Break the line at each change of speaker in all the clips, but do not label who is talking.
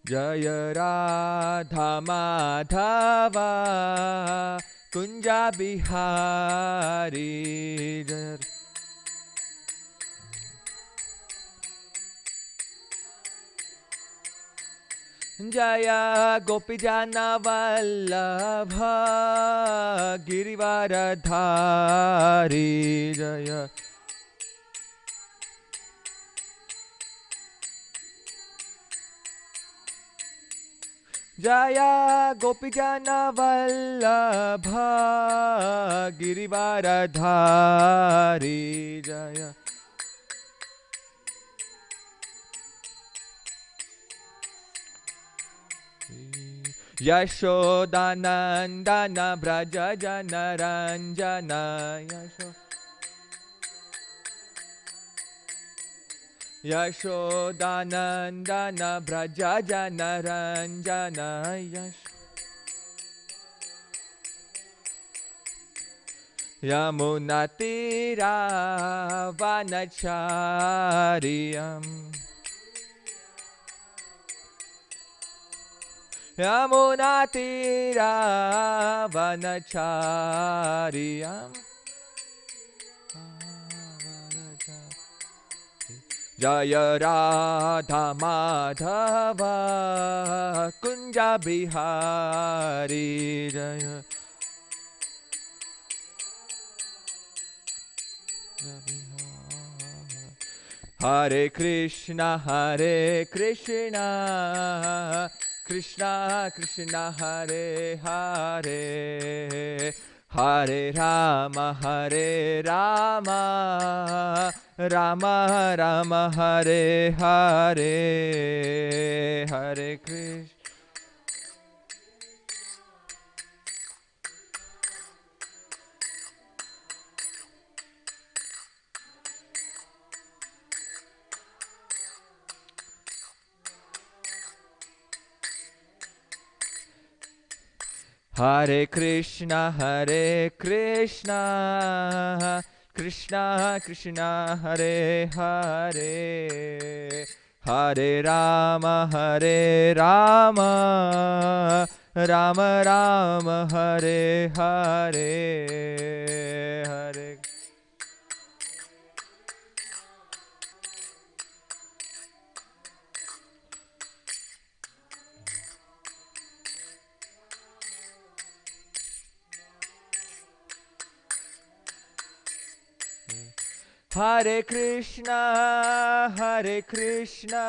जय राधा माधवा कुंजा बिहारी जय जय गोपीजन वल्लभ गिरिवरधारी जय जय गोपीजन वल्लभ गिरिवरधारी जय यशोदानंदन व्रज जनरंजन यशोदानंदन व्रज जनरंजन यमुनातीरावनचार्यम् यमुनातीरावनचार्यम् जय राधा माधव कुंज बिहारी जय हरे कृष्णा कृष्णा कृष्णा हरे हरे हरे राम राम राम हरे हरे हरे कृष्ण हरे कृष्णा कृष्णा कृष्णा हरे हरे हरे राम राम राम हरे हरे हरे हरे कृष्णा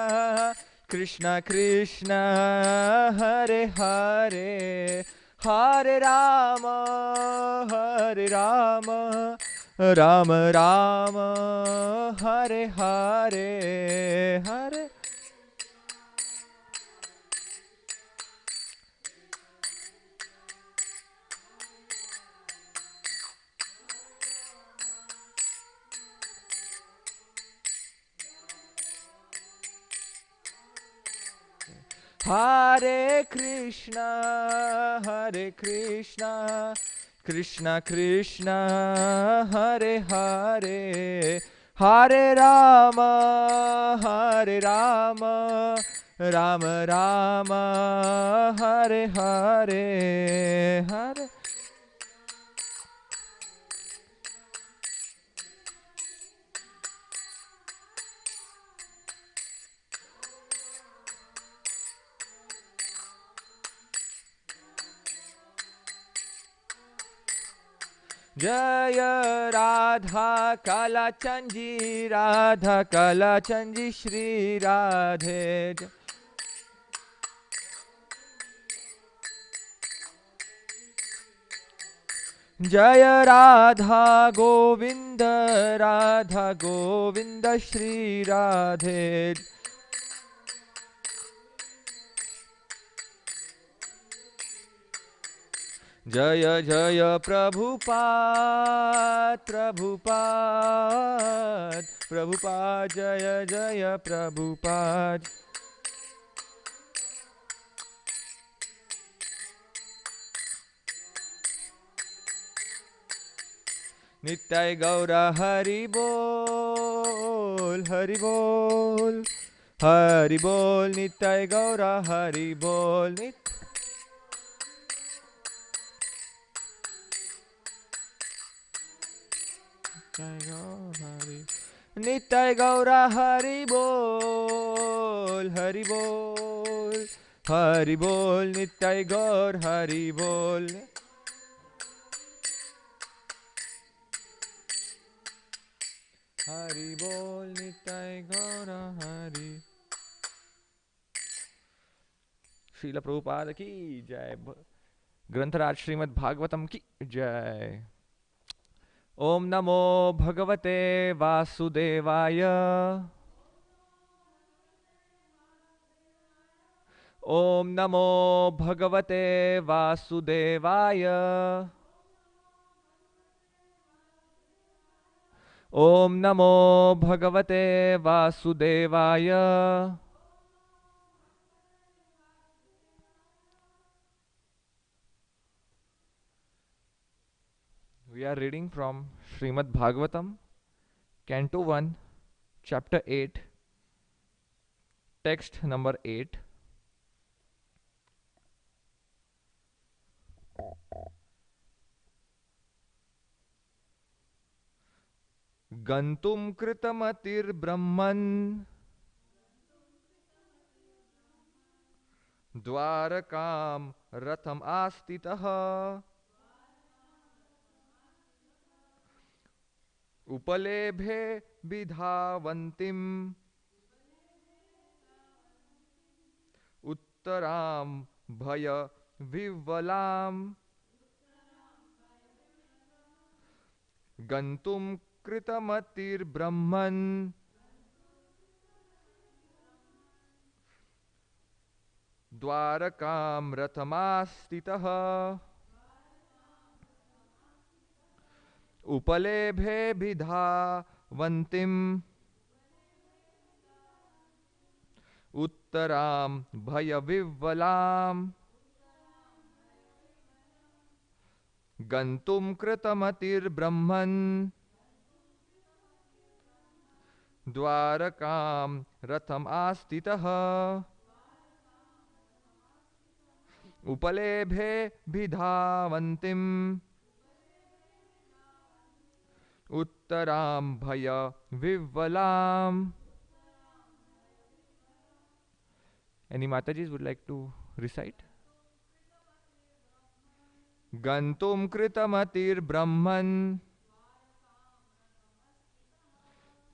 कृष्णा कृष्णा हरे हरे हरे राम राम राम हरे हरे हरे हरे कृष्णा कृष्णा कृष्णा हरे हरे हरे राम राम राम हरे हरे हरे जय राधा कालाचंजी श्री राधे जय राधा गोविंद श्री राधे जय जय प्रभुपाद जय जय प्रभुपाद नित्य गौर हरि बोल Hari bol Nitai Gaura Hari bol Nitai Gaura Hari bol Hari bol Hari bol Nitai Gaur Hari bol Hari bol Nitai Gaura Hari. Srila Prabhupada की जय. ग्रंथराज श्रीमद् भागवतम की जय. ओम नमो भगवते वासुदेवाय. ओम नमो भगवते वासुदेवाय. ओम नमो भगवते वासुदेवाय. We are reading from Srimad Bhagavatam, Canto 1, Chapter 8, Text number 8. Gantum Kritamatir Brahman Dwarakam Ratham Astitaha Upalebhe Vidhavantim Uttaram Bhaya Vivalam Gantum Kritamatir Brahman Dwarakam Rathamaastitaha Upalebhe Vidhavantim Uttaram Bhaya Vivalam Gantum Kritamatir Brahman Dwarakam Ratham Astitaha Upalebhe Vidhavantim Uttaram Bhaya Vivalam. Any Matajis would like to recite? Gantum Kritamatir Brahman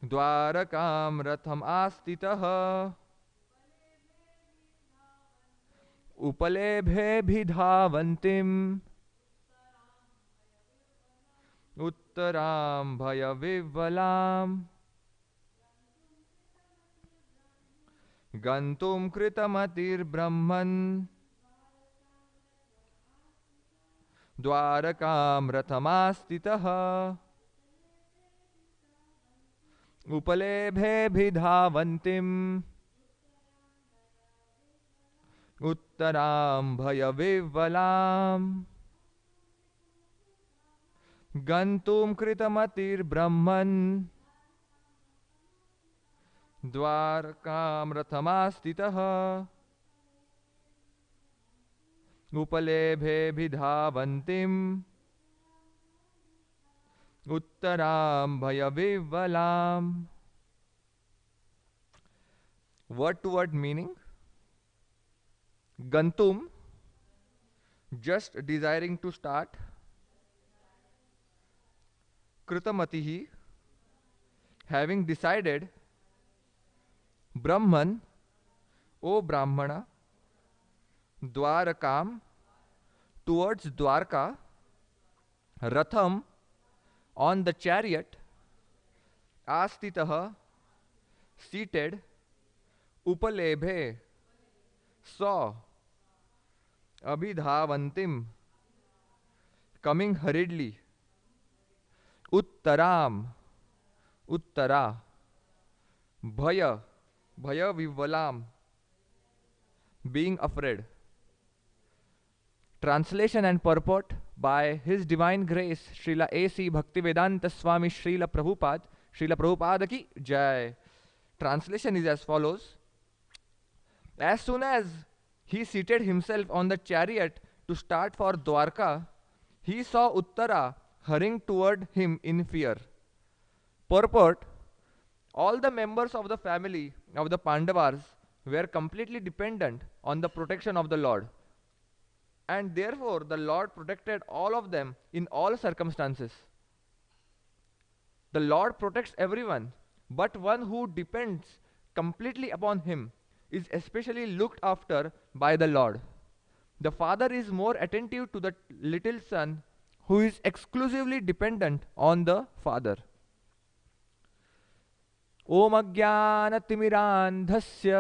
Dwarakam Ratham Astitaha Upalebhe Vidhavantim Uttaram Bhaya Vivalam Gantum Kritamatir Brahman Dwarakam Rathamaastitaha Upalebhe Vidhavantim Uttaram Bhaya Vivalam Gantum Kritamatir Brahman Dwarakam Rathamaastitaha Upalebhe Vidhavantim Uttaram Bhaya Vivalam. Word to word meaning. Gantum, just desiring to start. Kritamatihi, having decided. Brahman, O Brahmana. Dwarakam, towards Dwarka. Ratham, on the chariot. Astitaha, seated. Upalebhe, saw. Abhidhavantim, coming hurriedly. Uttaram, Uttara. Bhaya, Bhaya Vivalam, being afraid. Translation and purport by His Divine Grace Srila A.C. Bhaktivedanta Swami Srila Prabhupada. Srila Prabhupada ki Jai. Translation is as follows. As soon as he seated himself on the chariot to start for Dwarka, he saw Uttara hurrying toward him in fear. Purport: all the members of the family of the Pandavas were completely dependent on the protection of the Lord, and therefore the Lord protected all of them in all circumstances. The Lord protects everyone, but one who depends completely upon Him is especially looked after by the Lord. The father is more attentive to the little son who is exclusively dependent on the father. ॐ अज्ञानतिमिरान्धस्य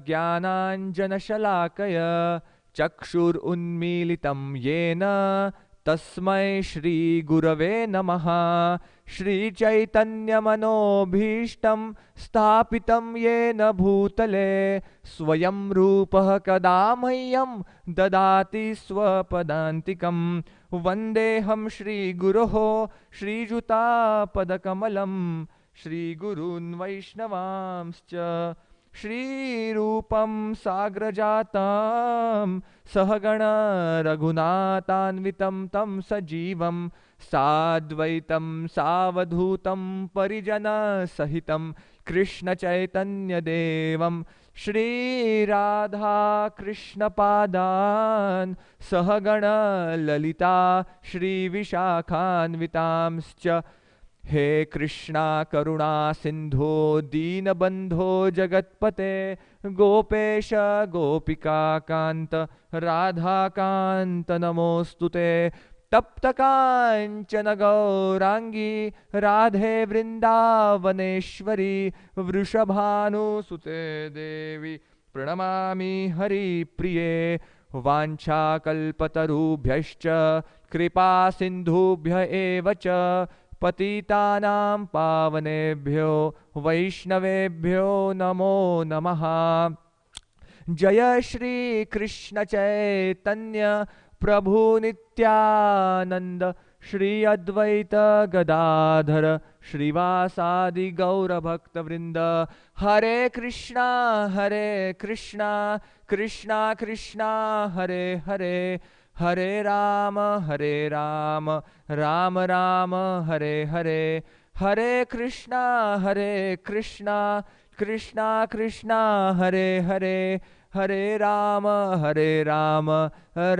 ज्ञानाञ्जनशलाकय चक्षुरुन्मीलितं येन तस्मै श्रीगुरवे नमः श्रीचैतन्यमनोभीष्टं स्थापितं येन भूतले स्वयं रूपः कदा मह्यं ददाति स्वपदान्तिकं वन्देऽहं श्रीगुरोः श्रीयुतापदकमलं श्रीगुरून् वैष्णवांश्च श्रीरूपं साग्रजातं सहगण रघुनाथान्वितं तं सजीवं साद्वैतं सावधूतं परिजनसहितं कृष्णचैतन्यदेवं श्रीराधा कृष्णपादान् सहगण ललिता श्रीविशाखान्वितांश्च हे कृष्णा करुणा सिंधो दीनबंधो जगत्पते गोपेश गोपिका कांत राधा कांत नमोस्तुते तप्त कांचन गौरांगी राधे वृंदावनेश्वरी वृषभानुसुते देवी प्रणमामि हरिप्रिये वाञ्छाकल्पतरुभ्यश्च कृपा सिन्धुभ्य एव च पतितानां पावनेभ्यो वैष्णवेभ्यो नमो नमः। जय श्री कृष्ण चैतन्य प्रभु नित्यानंद श्री अद्वैत गदाधर श्रीवासादि गौर भक्त वृंद हरे Krishna Krishna Krishna Hare Hare Hare Ram Ram Ram Hare Hare Hare Krishna Krishna Krishna Hare Hare Hare Ram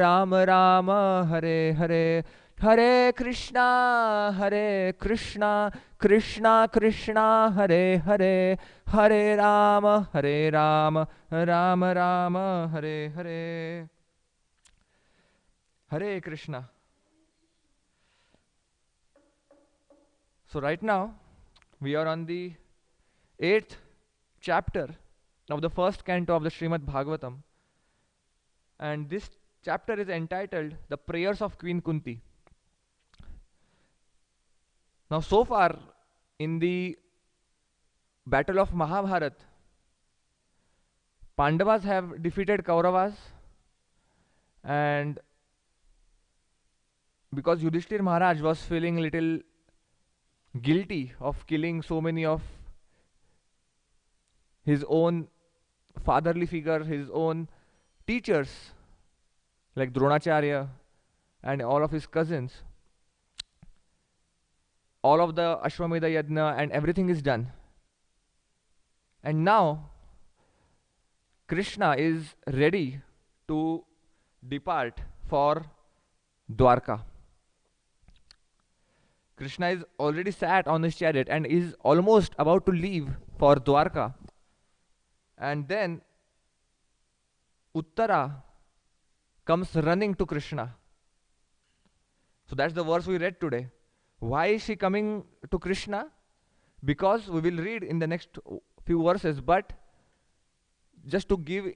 Ram Ram Hare Hare Hare Krishna Krishna Krishna Hare Hare Hare Ram Ram Hare Hare Hare Krishna. So right now we are on the 8th chapter of the first canto of the Srimad Bhagavatam, and this chapter is entitled The Prayers of Queen Kunti. Now so far in the battle of Mahabharat, Pandavas have defeated Kauravas, and because Yudhishthir Maharaj was feeling little guilty of killing so many of his own fatherly figure, his own teachers like Dronacharya and all of his cousins, all of the Ashwamedha Yajna and everything is done. And now Krishna is ready to depart for Dwarka. Krishna is already sat on his chariot and is almost about to leave for Dwarka. And then Uttara comes running to Krishna. So that's the verse we read today. Why is she coming to Krishna? Because we will read in the next few verses, but just to give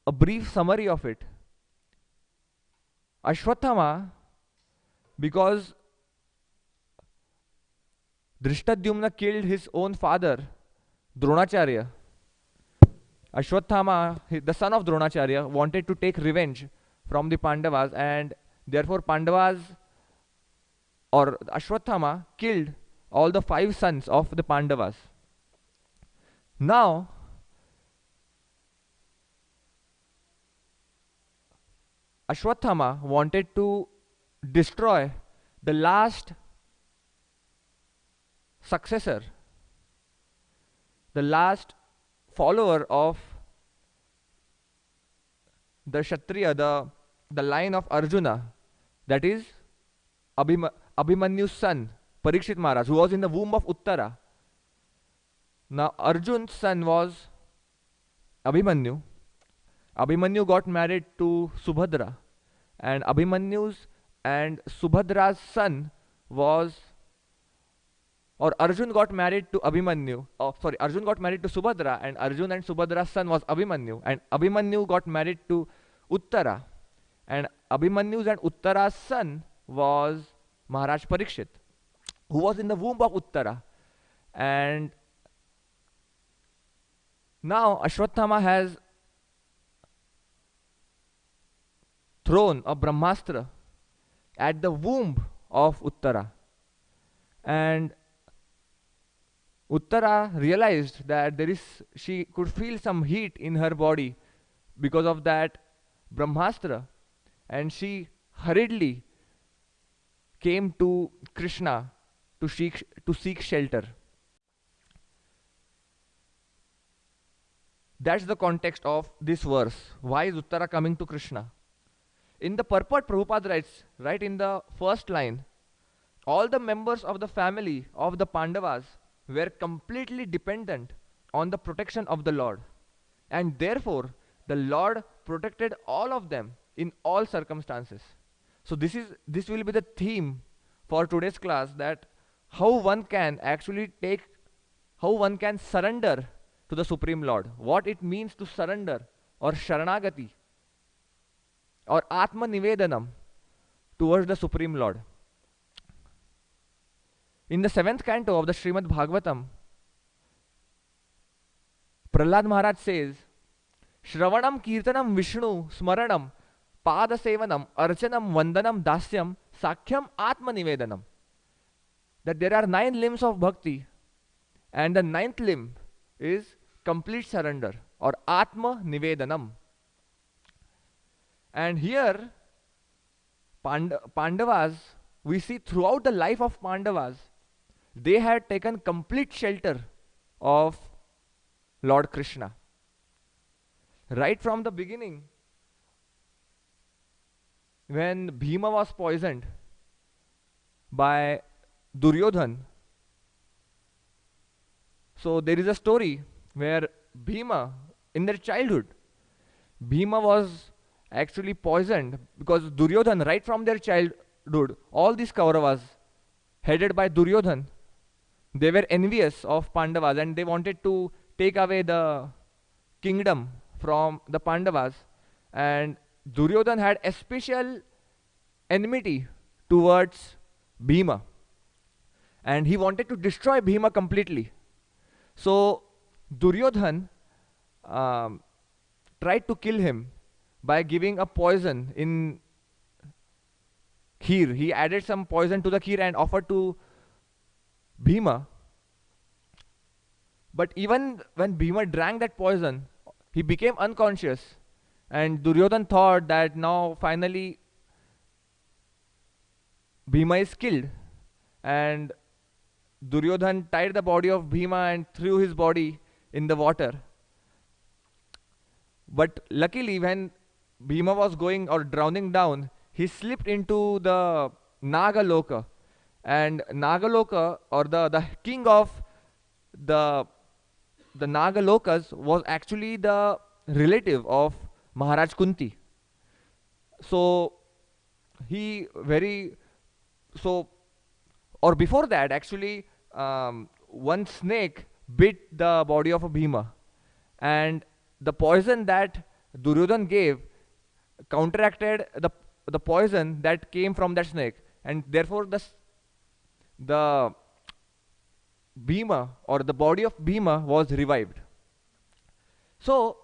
a brief summary of it. Ashwathama, because Drishtadyumna killed his own father, Dronacharya. Ashwathama, the son of Dronacharya, wanted to take revenge from the Pandavas, and therefore Pandavas or Ashwathama killed all the 5 sons of the Pandavas. Now, Ashwathama wanted to destroy the last successor, the last follower of the Kshatriya, the line of Arjuna, that is Abhimanyu's son, Parikshit Maharaj, who was in the womb of Uttara. Now, Arjun's son was Abhimanyu. Abhimanyu got married to Subhadra, and Abhimanyu's and Subhadra's son was, or Arjun got married to Abhimanyu. Oh, sorry, Arjun got married to Subhadra, and Arjun and Subhadra's son was Abhimanyu, and Abhimanyu got married to Uttara, and Abhimanyu's and Uttara's son was Maharaj Parikshit, who was in the womb of Uttara. And now Ashwathama has thrown a Brahmastra at the womb of Uttara. And Uttara realized that she could feel some heat in her body because of that Brahmastra, and she hurriedly came to Krishna to seek shelter. That's the context of this verse. Why is Uttara coming to Krishna? In the purport, Prabhupada writes, right in the first line, all the members of the family of the Pandavas were completely dependent on the protection of the Lord. And therefore, the Lord protected all of them in all circumstances. So this will be the theme for today's class, that how one can surrender to the Supreme Lord. What it means to surrender, or Sharanagati, or Atma Nivedanam towards the Supreme Lord. In the 7th canto of the Srimad Bhagavatam, Prahlad Maharaj says, Shravanam Kirtanam Vishnu Smaranam Padasevanam Archanam Vandanam Dasyam Sakhyam Atma Nivedanam. That there are 9 limbs of bhakti, and the 9th limb is complete surrender, or Atma Nivedanam. And here, Pandavas, we see throughout the life of Pandavas, they had taken complete shelter of Lord Krishna. Right from the beginning, when Bhima was poisoned by Duryodhan, so there is a story where Bhima, in their childhood, Bhima was actually poisoned because Duryodhan, right from their childhood, all these Kauravas, headed by Duryodhan, they were envious of Pandavas, and they wanted to take away the kingdom from the Pandavas. And Duryodhan had a special enmity towards Bhima, and he wanted to destroy Bhima completely. So Duryodhan tried to kill him by giving a poison in kheer. He added some poison to the kheer and offered to Bhima. But even when Bhima drank that poison, he became unconscious, and Duryodhan thought that now finally Bhima is killed, and Duryodhan tied the body of Bhima and threw his body in the water. But luckily, when Bhima was going or drowning down, he slipped into the Nagaloka. And Nagaloka, or the king of the Nagalokas, was actually the relative of Maharaj Kunti. So he very, so, or before that actually, one snake bit the body of a Bhima, and the poison that Duryodhan gave counteracted the poison that came from that snake, and therefore the Bhima, or the body of Bhima, was revived. So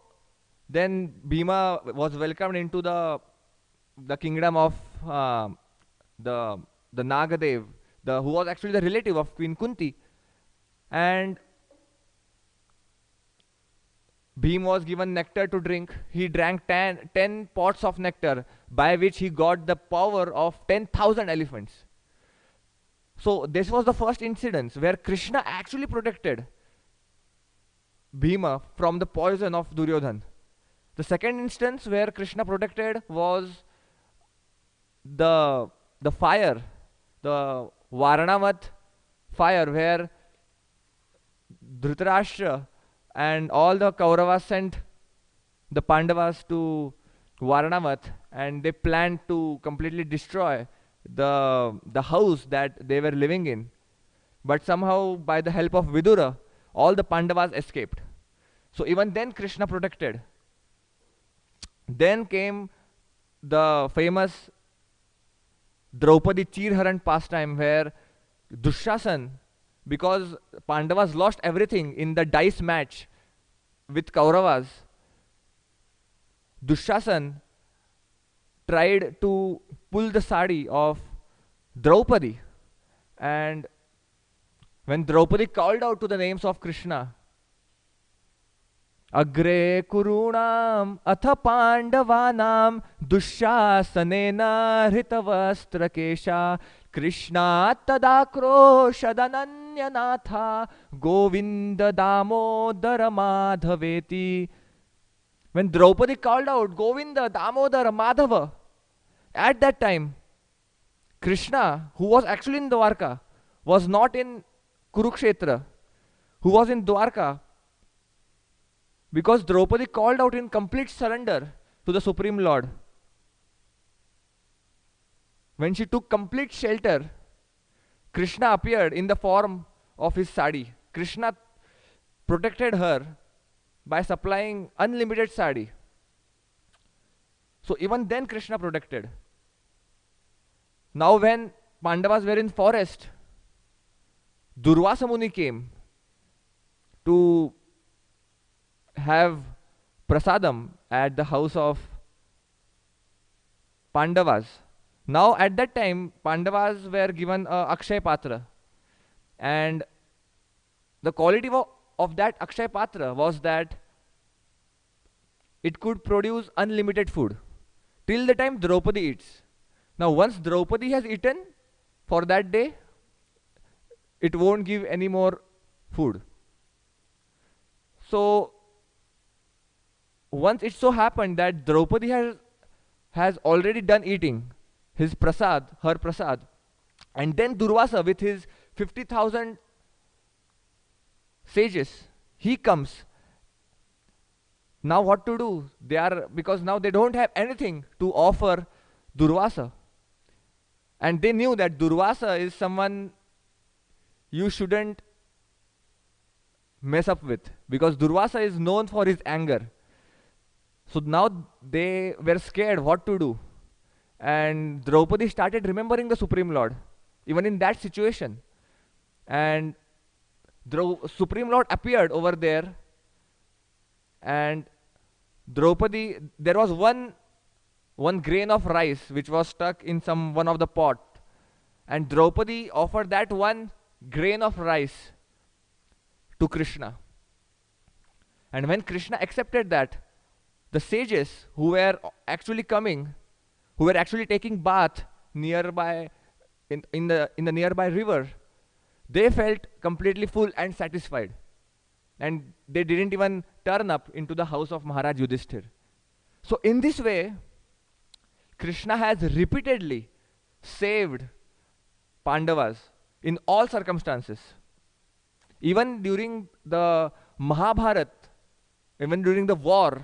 then Bhima was welcomed into the kingdom of the Nagadev, who was actually the relative of Queen Kunti. And Bhim was given nectar to drink. He drank 10 pots of nectar, by which he got the power of 10,000 elephants. So this was the first incident where Krishna actually protected Bhima from the poison of Duryodhan. The second instance where Krishna protected was the fire, the Varanavat fire, where Dhritarashtra and all the Kauravas sent the Pandavas to Varanavat, and they planned to completely destroy the house that they were living in. But somehow, by the help of Vidura, all the Pandavas escaped. So even then, Krishna protected. Then came the famous Draupadi Chirharan pastime, where Dushasan, because Pandavas lost everything in the dice match with Kauravas, Dushasan tried to pull the sari of Draupadi. And when Draupadi called out to the names of Krishna, Agre Kurunam Atha Pandavanam Dushasanena Hritavastrakesha Krishna Tadakroshadhananyanatha Govinda Damodara Madhaveti. When Draupadi called out Govinda Damodara Madhava, at that time Krishna, who was actually in Dwarka, was not in Kurukshetra, who was in Dwarka, because Draupadi called out in complete surrender to the Supreme Lord. When she took complete shelter, Krishna appeared in the form of his sari. Krishna protected her by supplying unlimited sari. So even then Krishna protected. Now when Pandavas were in forest, Durvasa Muni came to have prasadam at the house of Pandavas. Now at that time, Pandavas were given a Akshay Patra, and the quality of that Akshay Patra was that it could produce unlimited food till the time Draupadi eats. Now once Draupadi has eaten for that day, it won't give any more food. So once it so happened that Draupadi has already done eating his prasad, her prasad, and then Durvasa with his 50,000 sages, he comes. Now what to do? Because now they don't have anything to offer Durvasa. And they knew that Durvasa is someone you shouldn't mess up with, because Durvasa is known for his anger. So now they were scared what to do. And Draupadi started remembering the Supreme Lord, even in that situation. And Supreme Lord appeared over there. And Draupadi, there was one grain of rice which was stuck in one of the pot. And Draupadi offered that one grain of rice to Krishna. And when Krishna accepted that, the sages who were actually coming, who were actually taking bath nearby in the nearby river, they felt completely full and satisfied, and they didn't even turn up into the house of Maharaj Yudhishthir. So in this way, Krishna has repeatedly saved Pandavas in all circumstances. Even during the Mahabharat, even during the war,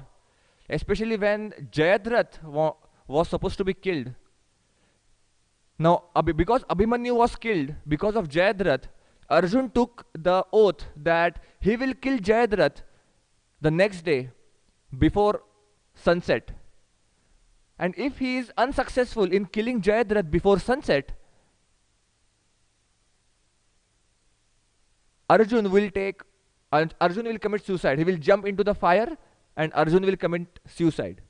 especially when Jayadratha was supposed to be killed. Now, because Abhimanyu was killed because of Jayadratha, Arjun took the oath that he will kill Jayadratha the next day before sunset. And if he is unsuccessful in killing Jayadratha before sunset, Arjun will commit suicide. He will jump into the fire and Arjun will commit suicide.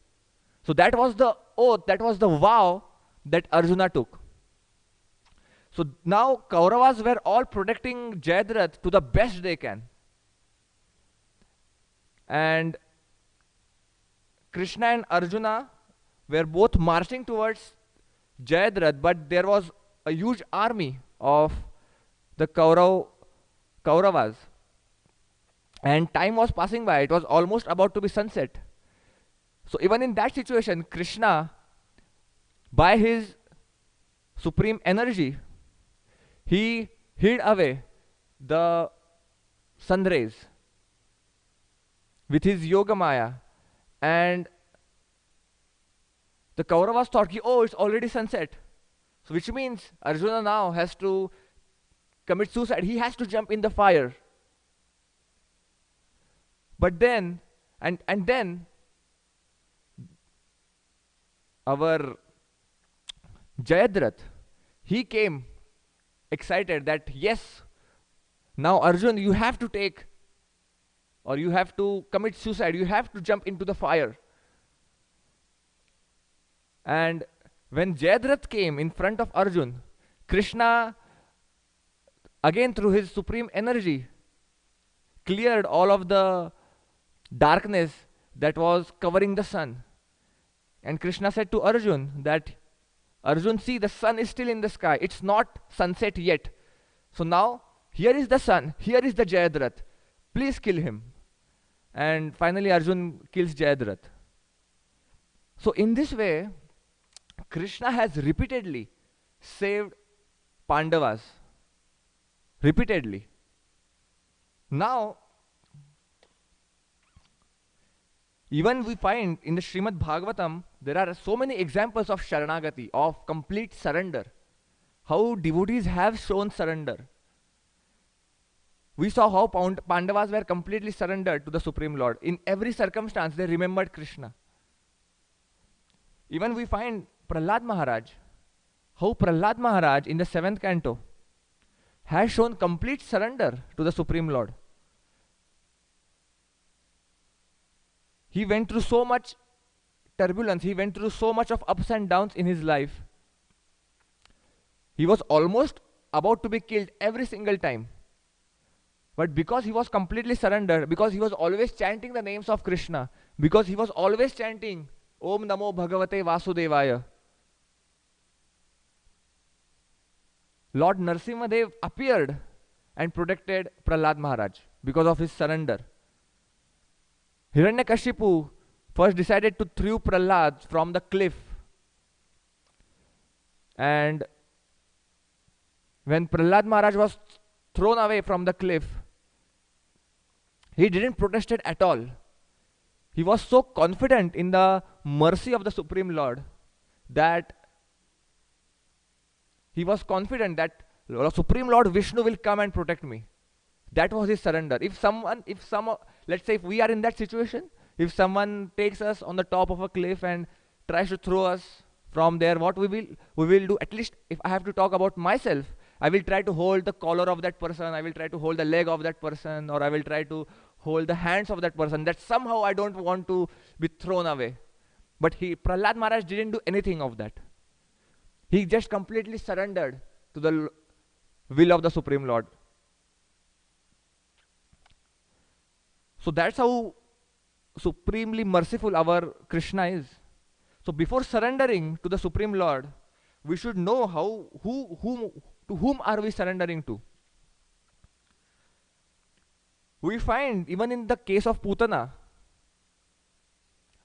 So that was the oath, that was the vow that Arjuna took. So now Kauravas were all protecting Jayadratha to the best they can. And Krishna and Arjuna were both marching towards Jayadratha, but there was a huge army of the Kauravas. And time was passing by. It was almost about to be sunset. So even in that situation, Krishna, by his supreme energy, he hid away the sun rays with his yoga maya. And the Kauravas thought, oh, it's already sunset. So which means Arjuna now has to commit suicide. He has to jump in the fire. But then, and then, our Jayadratha, he came excited that yes, now Arjun, you have to take, or you have to commit suicide, you have to jump into the fire. And when Jayadratha came in front of Arjun, Krishna, again through his supreme energy, cleared all of the darkness that was covering the sun. And Krishna said to Arjun that, Arjun, see, the sun is still in the sky. It's not sunset yet. So now, here is the sun, here is the Jayadratha. Please kill him. And finally, Arjun kills Jayadratha. So in this way, Krishna has repeatedly saved Pandavas. Repeatedly. Now, even we find in the Srimad Bhagavatam, there are so many examples of Sharanagati, of complete surrender. How devotees have shown surrender. We saw how Pandavas were completely surrendered to the Supreme Lord. In every circumstance, they remembered Krishna. Even we find Prahlad Maharaj, how Prahlad Maharaj in the 7th canto has shown complete surrender to the Supreme Lord. He went through so much turbulence, he went through so much of ups and downs in his life. He was almost about to be killed every single time. But because he was completely surrendered, because he was always chanting the names of Krishna, because he was always chanting Om Namo Bhagavate Vasudevaya, Lord Narsimhadev appeared and protected Prahlad Maharaj because of his surrender. Hiranyakashipu first decided to throw Prahlad from the cliff. And when Prahlad Maharaj was thrown away from the cliff, he didn't protest it at all. He was so confident in the mercy of the Supreme Lord that he was confident that Supreme Lord Vishnu will come and protect me. That was his surrender. Let's say if we are in that situation, if someone takes us on the top of a cliff and tries to throw us from there, what we will do, at least if I have to talk about myself, I will try to hold the collar of that person, I will try to hold the leg of that person, or I will try to hold the hands of that person, that somehow I don't want to be thrown away. But Prahlad Maharaj didn't do anything of that. He just completely surrendered to the will of the Supreme Lord. So that's how supremely merciful our Krishna is. So before surrendering to the Supreme Lord, we should know to whom are we surrendering to. We find even in the case of Putana,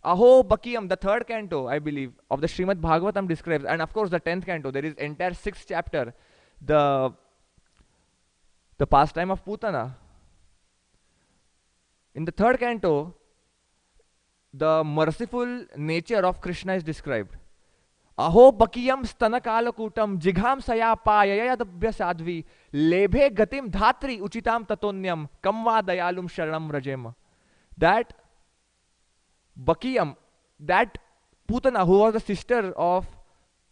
Aho Bakiyam, the 3rd canto, I believe, of the Srimad Bhagavatam describes, and of course the 10th canto, there is entire 6th chapter, the pastime of Putana. In the 3rd canto, the merciful nature of Krishna is described. Aho Bakiyam Stanakalakutam Jigham Sayapa Yayadabhya Sadvi Lebhe Gatim Dhatri Uchitam Tatonyam Kamva Dayalum Sharanam Rajema. That Bakiyam, that Putana, who was the sister of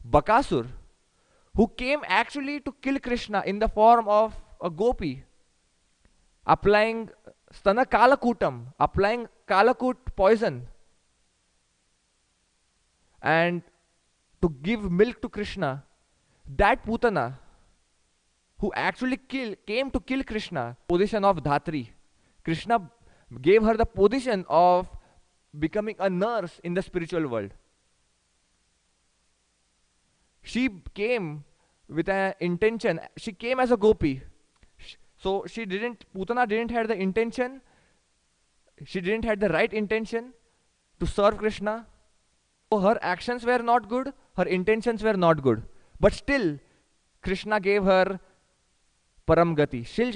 Bakasur, who came actually to kill Krishna in the form of a gopi, applying Stana Kalakutam, applying Kalakut poison, and to give milk to Krishna, that Putana, who actually came to kill Krishna, position of Dhatri. Krishna gave her the position of becoming a nurse in the spiritual world. She came with an intention. She came as a gopi. So she didn't, Putana didn't have the intention, she didn't have the right intention to serve Krishna. So her actions were not good, her intentions were not good. But still, Krishna gave her Param Gati. Still,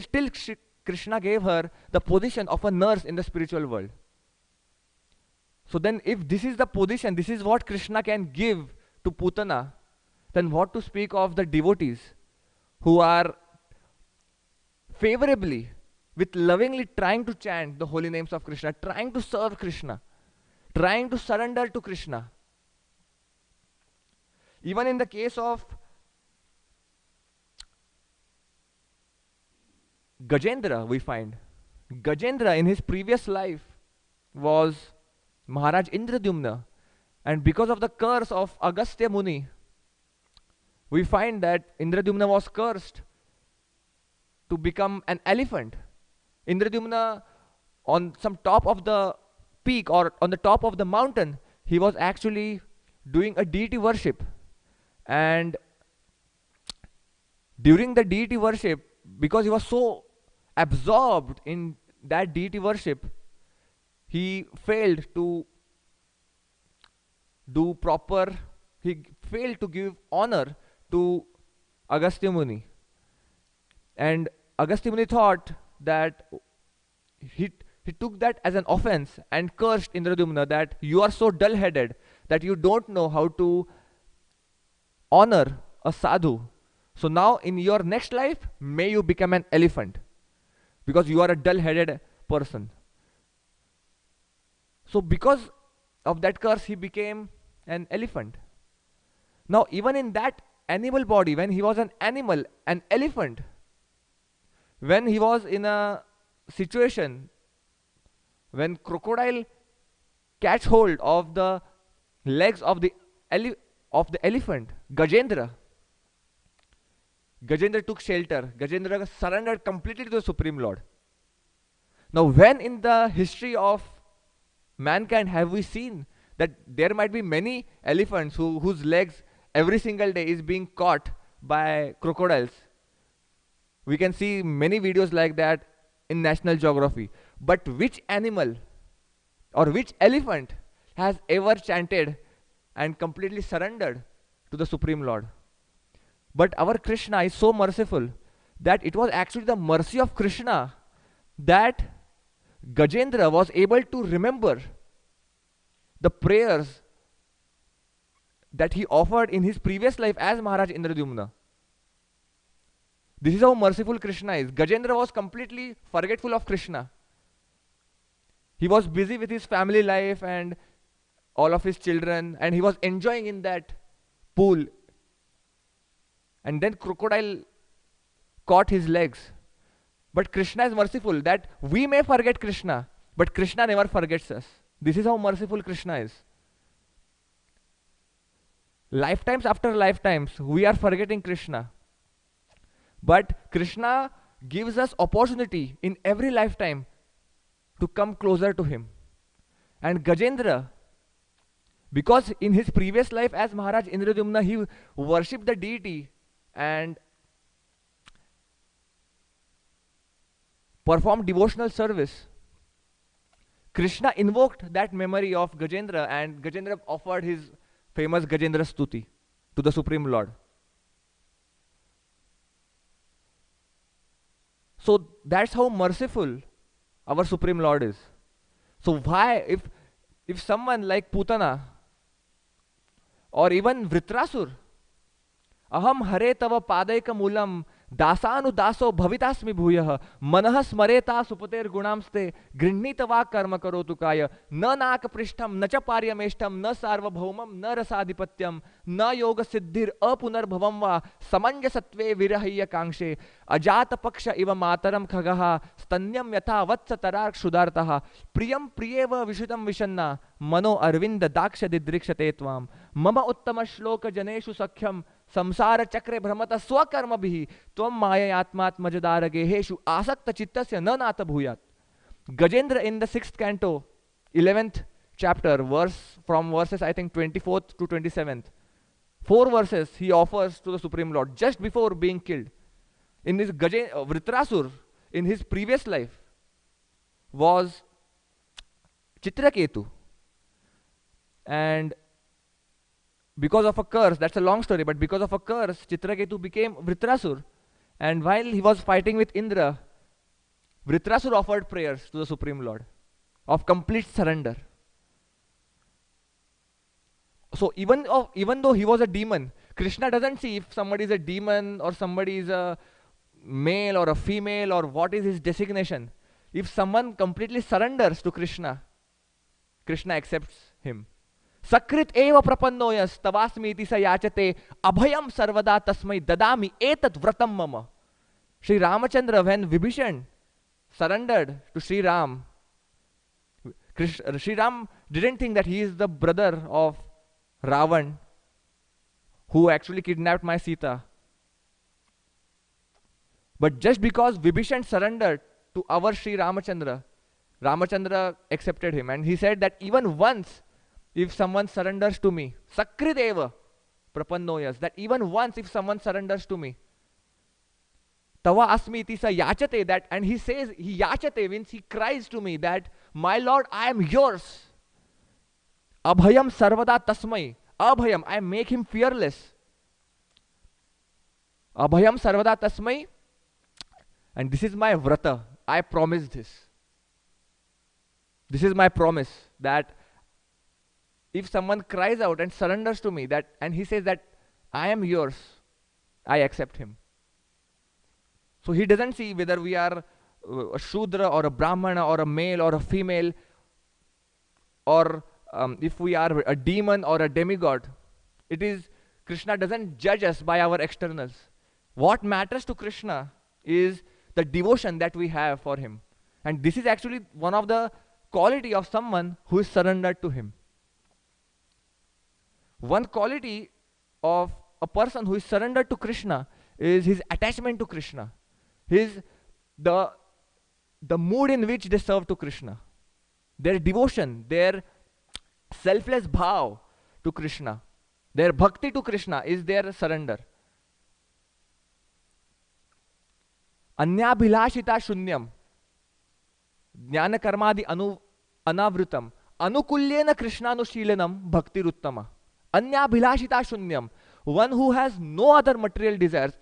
Krishna gave her the position of a nurse in the spiritual world. So then, if this is the position, this is what Krishna can give to Putana, then what to speak of the devotees who are favorably, with lovingly trying to chant the holy names of Krishna, trying to serve Krishna, trying to surrender to Krishna. Even in the case of Gajendra, we find Gajendra in his previous life was Maharaj Indradyumna, and because of the curse of Agastya Muni, we find that Indradyumna was cursed to become an elephant. Indradyumna, on some top of the peak or on the top of the mountain, he was actually doing a deity worship. And during the deity worship, because he was so absorbed in that deity worship, he failed to do proper, he failed to give honor to Agastya Muni. And Agastya Muni thought that he took that as an offense and cursed Indradyumna that you are so dull-headed that you don't know how to honor a sadhu. So now in your next life, may you become an elephant because you are a dull-headed person. So because of that curse, he became an elephant. Now even in that animal body, when he was an animal, an elephant, when he was in a situation when crocodile catch hold of the legs of the elephant, Gajendra took shelter. Gajendra surrendered completely to the Supreme Lord. Now when in the history of mankind have we seen that there might be many elephants whose legs every single day is being caught by crocodiles? We can see many videos like that in National Geography. But which animal or which elephant has ever chanted and completely surrendered to the Supreme Lord? But our Krishna is so merciful that it was actually the mercy of Krishna that Gajendra was able to remember the prayers that he offered in his previous life as Maharaj Indradyumna. This is how merciful Krishna is. Gajendra was completely forgetful of Krishna. He was busy with his family life and all of his children, and he was enjoying in that pool. And then crocodile caught his legs. But Krishna is merciful that we may forget Krishna, but Krishna never forgets us. This is how merciful Krishna is. Lifetimes after lifetimes, we are forgetting Krishna. But Krishna gives us opportunity in every lifetime to come closer to him. And Gajendra, because in his previous life as Maharaj Indradyumna, he worshipped the deity and performed devotional service. Krishna invoked that memory of Gajendra, and Gajendra offered his famous Gajendra Stuti to the Supreme Lord. So that's how merciful our Supreme Lord is. So why, if someone like Putana or even Vritrasur, aham hare tava padaika mulam दासानुदासो भवितास्मि भूयः मनः स्मरेता सुपतेर गुणांस्ते गृह्णीतवा कर्म करोतु काय न नाक पृष्ठम न च पार्यमेष्ठम न सार्वभौमम न रसाधिपत्यम न योग सिद्धिर अपुनर्भवम वा समंजसत्वे विरहय्य कांक्षे अजात पक्ष इव मातरम खगः स्तन्यम यथा वत्स तरार क्षुदार्तः प्रियम प्रियेव विशुतम विशन्ना मनो अरविंद दाक्ष दिदृक्षते त्वाम मम उत्तम श्लोक जनेषु सख्यम संसार चक्रे भ्रमत स्वकर्म भी त्वं माययात्मात्मजदार गेहेषु आसक्त चित्तस्य न नात भूयात्. Gajendra in the 6th canto, 11th chapter, verses I think 24th to 27th. 4 verses he offers to the Supreme Lord just before being killed. In his Vritrasur, in his previous life, was Chitraketu. And because of a curse, that's a long story, but because of a curse, Chitraketu became Vritrasur. And while he was fighting with Indra, Vritrasur offered prayers to the Supreme Lord of complete surrender. So even though he was a demon, Krishna doesn't see if somebody is a demon or somebody is a male or a female or what is his designation. If someone completely surrenders to Krishna, Krishna accepts him. Sakrit eva prapannoyas tavasmiti sa yachate abhayam sarvada tasmai dadami etat vratam mama. Sri Ramachandra, when Vibhishan surrendered to Sri Ram, Sri Ram didn't think that he is the brother of Ravan, who actually kidnapped my Sita. But just because Vibhishan surrendered to our Sri Ramachandra, Ramachandra accepted him. And he said that even once, if someone surrenders to me, Sakrit eva prapannoyas, that even once if someone surrenders to me, Tava asmiti sa yachate, that, and he says, he yachate means he cries to me that, my Lord, I am yours. Abhayam sarvada tasmai. Abhayam, I make him fearless. Abhayam sarvada tasmai. And this is my vrata. I promise this. This is my promise that if someone cries out and surrenders to me, that, and he says that I am yours, I accept him. So he doesn't see whether we are a Shudra or a Brahmana or a male or a female, or if we are a demon or a demigod. It is, Krishna doesn't judge us by our externals. What matters to Krishna is the devotion that we have for him. And this is actually one of the quality of someone who is surrendered to him. One quality of a person who is surrendered to Krishna is his attachment to Krishna. The mood in which they serve to Krishna. Their devotion, their selfless bhav to Krishna. Their bhakti to Krishna is their surrender. Anyabhilashita shunyam jnana karmadi anavrutam anukulyena krishnanushilanam bhaktiruttama. Anyabhilashita shunyam, one who has no other material desires,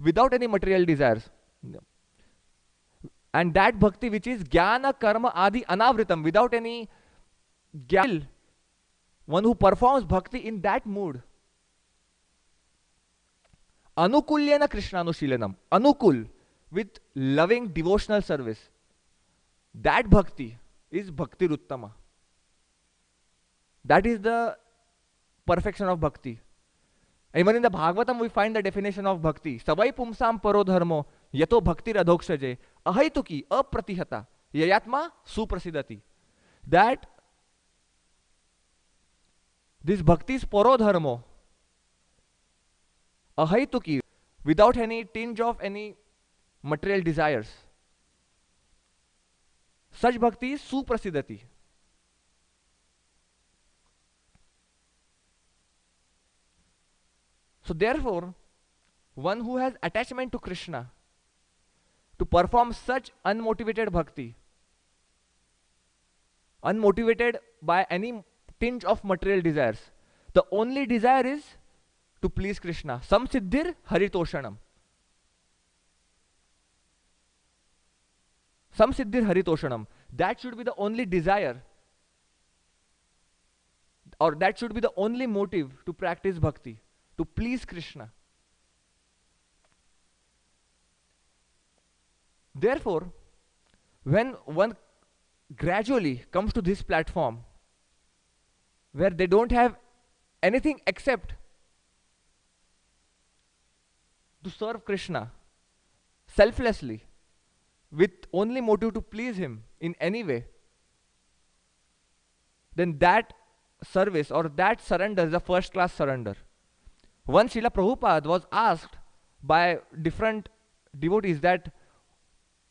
without any material desires. And that bhakti which is jnana karma adi anavritam, without any jnana, one who performs bhakti in that mood. Anukulyena krishnanushilanam, anukul, with loving devotional service. That bhakti is bhakti ruttama. That is the perfection of bhakti. Even in the Bhagavatam we find the definition of bhakti. Savai pumsam paro dharmo yato bhakti radhokshaje ahaituki apratihata yayatma suprasidati. That this bhakti is paro dharmo, ahaituki, without any tinge of any material desires. Such bhakti is suprasidati. So therefore, one who has attachment to Krishna, to perform such unmotivated bhakti, unmotivated by any tinge of material desires, the only desire is to please Krishna. Samsiddhir haritoshanam. Samsiddhir haritoshanam. That should be the only desire, or that should be the only motive to practice bhakti, to please Krishna. Therefore, when one gradually comes to this platform where they don't have anything except to serve Krishna selflessly, with only motive to please him in any way, then that service or that surrender is a first class surrender. Once Srila Prabhupada was asked by different devotees that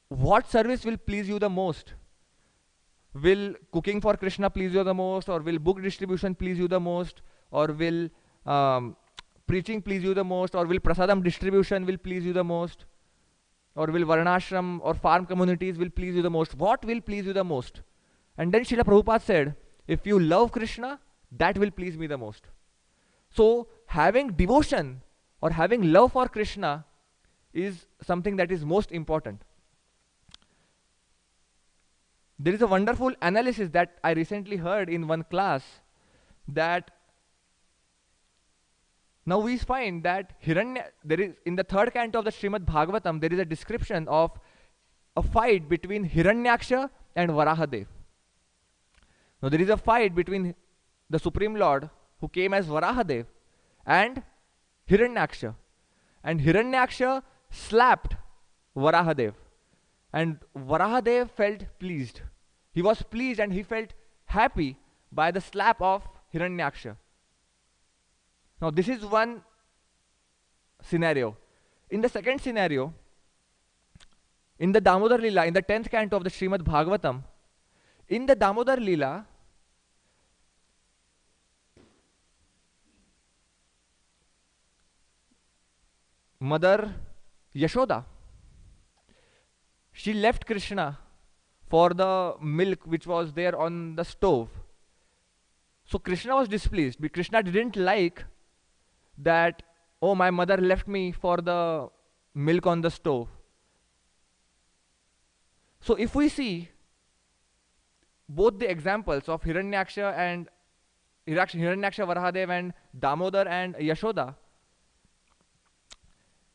what service will please you the most? Will cooking for Krishna please you the most, or will book distribution please you the most, or will um, preaching please you the most, or will prasadam distribution will please you the most, or will varnashram or farm communities will please you the most? What will please you the most? And then Srila Prabhupada said, if you love Krishna, that will please me the most. So having devotion or having love for Krishna is something that is most important. There is a wonderful analysis that I recently heard in one class, that now we find that there is in the third canto of the Srimad Bhagavatam, there is a description of a fight between Hiranyaksha and Varahadev. Now there is a fight between the Supreme Lord, who came as Varahadev, and Hiranyaksha. And Hiranyaksha slapped Varahadev. And Varahadev felt pleased. He was pleased and he felt happy by the slap of Hiranyaksha. Now this is one scenario. In the second scenario, in the Damodar Leela, in the 10th canto of the Srimad Bhagavatam, in the Damodar Leela, Mother Yashoda, she left Krishna for the milk which was there on the stove. So Krishna was displeased. Krishna didn't like that, oh, my mother left me for the milk on the stove. So if we see both the examples of Hiranyaksha Varahadev and Damodar and Yashoda,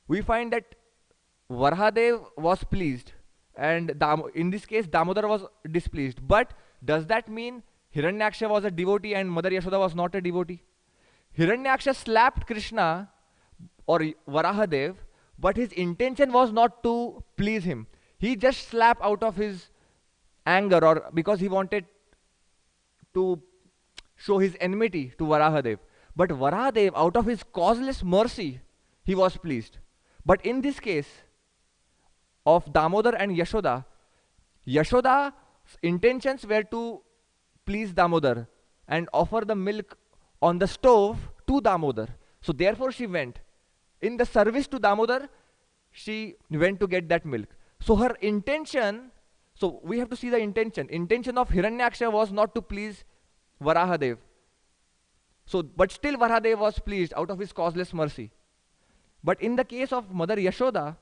we find that Varahadev was pleased, and in this case Damodar was displeased. But does that mean Hiranyaksha was a devotee and Mother Yashoda was not a devotee? Hiranyaksha slapped Krishna or Varahadev, but his intention was not to please him. He just slapped out of his anger, or because he wanted to show his enmity to Varahadev. But Varahadev, out of his causeless mercy, he was pleased. But in this case of Damodar and Yashoda, Yashoda's intentions were to please Damodar and offer the milk on the stove to Damodar. So therefore she went. In the service to Damodar, she went to get that milk. So her intention, so we have to see the intention. Intention of Hiranyaksha was not to please Varahadev. So, but still Varahadev was pleased out of his causeless mercy. But in the case of Mother Yashoda,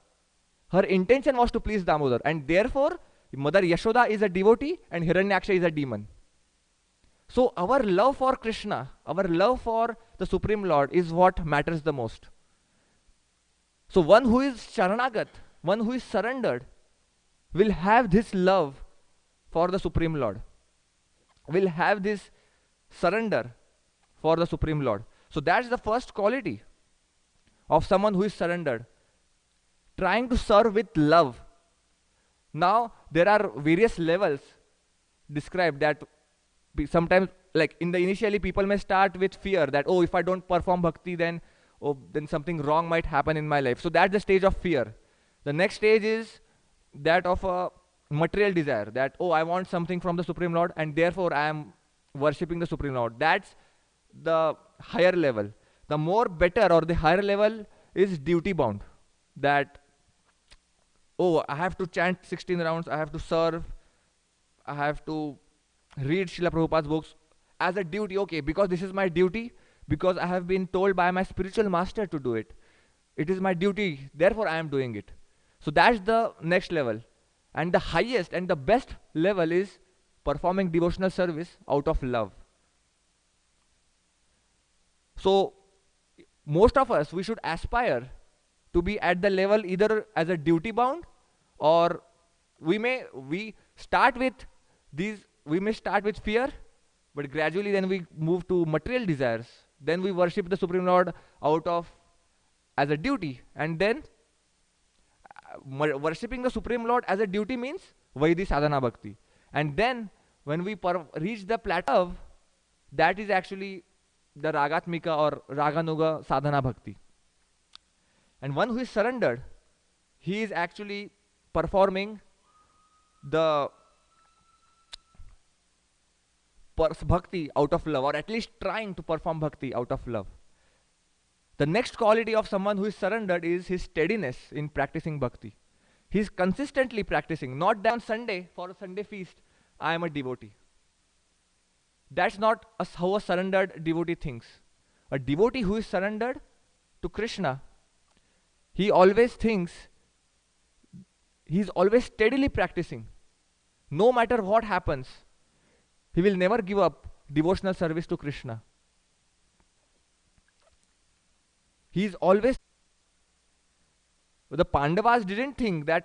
her intention was to please Damodar, and therefore Mother Yashoda is a devotee and Hiranyaksha is a demon. So our love for Krishna, our love for the Supreme Lord is what matters the most. So one who is Sharanagat, one who is surrendered, will have this love for the Supreme Lord, will have this surrender for the Supreme Lord. So that's the first quality of someone who is surrendered, trying to serve with love. Now there are various levels described that sometimes, like in the initially, people may start with fear that, oh, if I don't perform bhakti, then something wrong might happen in my life. So that's the stage of fear. The next stage is that of a material desire, that, oh, I want something from the Supreme Lord and therefore I am worshipping the Supreme Lord. That's the higher level. The more better or the higher level is duty bound, that, oh, I have to chant 16 rounds, I have to serve, I have to read Srila Prabhupada's books as a duty. Okay, because this is my duty, because I have been told by my spiritual master to do it. It is my duty, therefore I am doing it. So that's the next level. And the highest and the best level is performing devotional service out of love. So most of us, we should aspire to be at the level either as a duty bound, or we may start with fear, but gradually then we move to material desires. Then we worship the Supreme Lord out of as a duty, and then worshipping the Supreme Lord as a duty means Vaidhi Sadhana Bhakti. And then when we reach the plateau, that is actually the Ragatmika or Raganuga Sadhana Bhakti. And one who is surrendered, he is actually performing the bhakti out of love, or at least trying to perform bhakti out of love. The next quality of someone who is surrendered is his steadiness in practicing bhakti. He is consistently practicing, not that on Sunday, for a Sunday feast, I am a devotee. That's not how a surrendered devotee thinks. A devotee who is surrendered to Krishna, he always thinks, he's always steadily practicing. No matter what happens, he will never give up devotional service to Krishna. He's always, the Pandavas didn't think that,